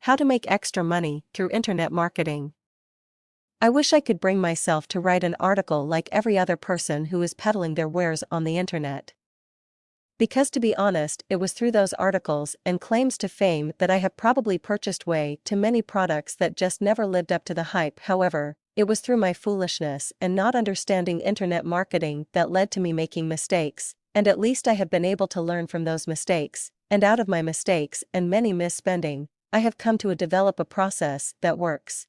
How to make extra money through internet marketing. I wish I could bring myself to write an article like every other person who is peddling their wares on the internet. Because to be honest, it was through those articles and claims to fame that I have probably purchased way too many products that just never lived up to the hype. However, it was through my foolishness and not understanding internet marketing that led to me making mistakes, and at least I have been able to learn from those mistakes, and out of my mistakes and many misspending, I have come to develop a process that works.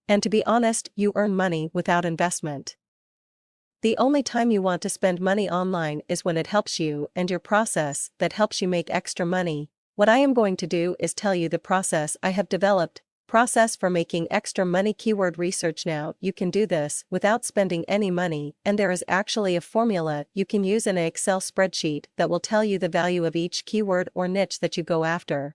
And to be honest, you earn money without investment. The only time you want to spend money online is when it helps you and your process that helps you make extra money. What I am going to do is tell you the process I have developed. Process for making extra money. Keyword research. Now you can do this without spending any money, and there is actually a formula you can use in an Excel spreadsheet that will tell you the value of each keyword or niche that you go after.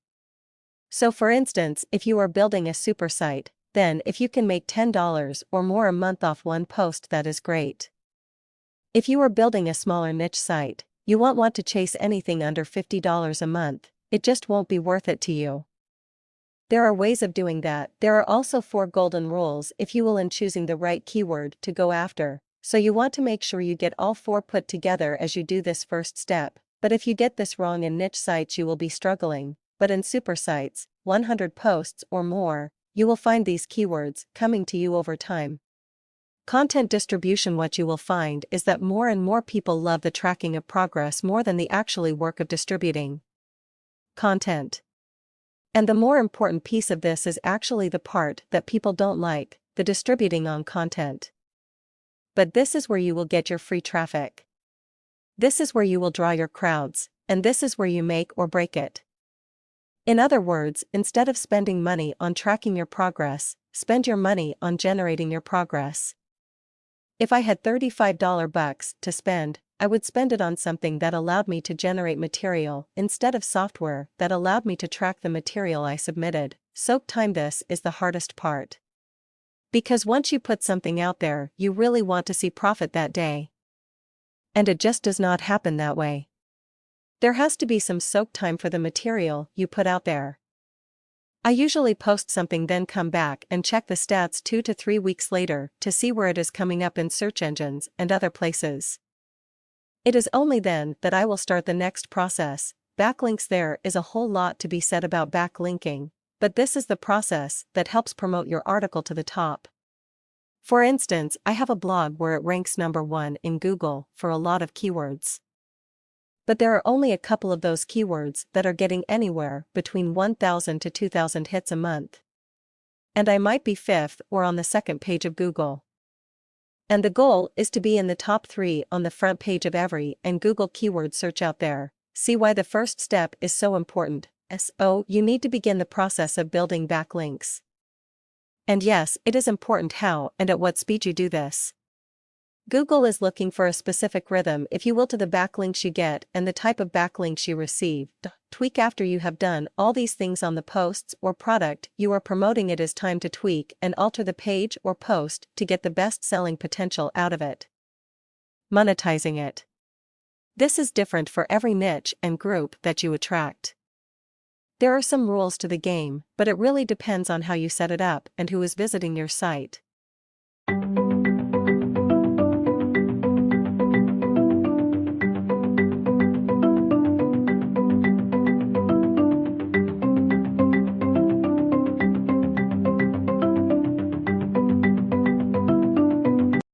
So for instance, if you are building a super site, then if you can make $10 or more a month off one post, that is great. If you are building a smaller niche site, you won't want to chase anything under $50 a month, it just won't be worth it to you. There are ways of doing that. There are also 4 golden rules if you will in choosing the right keyword to go after, so you want to make sure you get all 4 put together as you do this first step. But if you get this wrong in niche sites, you will be struggling. But in super sites, 100 posts or more, you will find these keywords coming to you over time. Content distribution. What you will find is that more and more people love the tracking of progress more than the actually work of distributing content. And the more important piece of this is actually the part that people don't like, the distributing on content. But this is where you will get your free traffic. This is where you will draw your crowds, and this is where you make or break it. In other words, instead of spending money on tracking your progress, spend your money on generating your progress. If I had $35 to spend, I would spend it on something that allowed me to generate material instead of software that allowed me to track the material I submitted. Soak time. This is the hardest part. Because once you put something out there, you really want to see profit that day. And it just does not happen that way. There has to be some soak time for the material you put out there. I usually post something, then come back and check the stats 2 to 3 weeks later to see where it is coming up in search engines and other places. It is only then that I will start the next process. Backlinks. There is a whole lot to be said about backlinking, but this is the process that helps promote your article to the top. For instance, I have a blog where it ranks number 1 in Google for a lot of keywords. But there are only a couple of those keywords that are getting anywhere between 1,000 to 2,000 hits a month. And I might be 5th or on the 2nd page of Google. And the goal is to be in the top 3 on the front page of every and Google keyword search out there. See why the first step is so important. So, you need to begin the process of building backlinks. And yes, it is important how and at what speed you do this. Google is looking for a specific rhythm, if you will, to the backlinks you get and the type of backlinks you receive. Tweak. After you have done all these things on the posts or product you are promoting, it is time to tweak and alter the page or post to get the best selling potential out of it. Monetizing it. This is different for every niche and group that you attract. There are some rules to the game, but it really depends on how you set it up and who is visiting your site.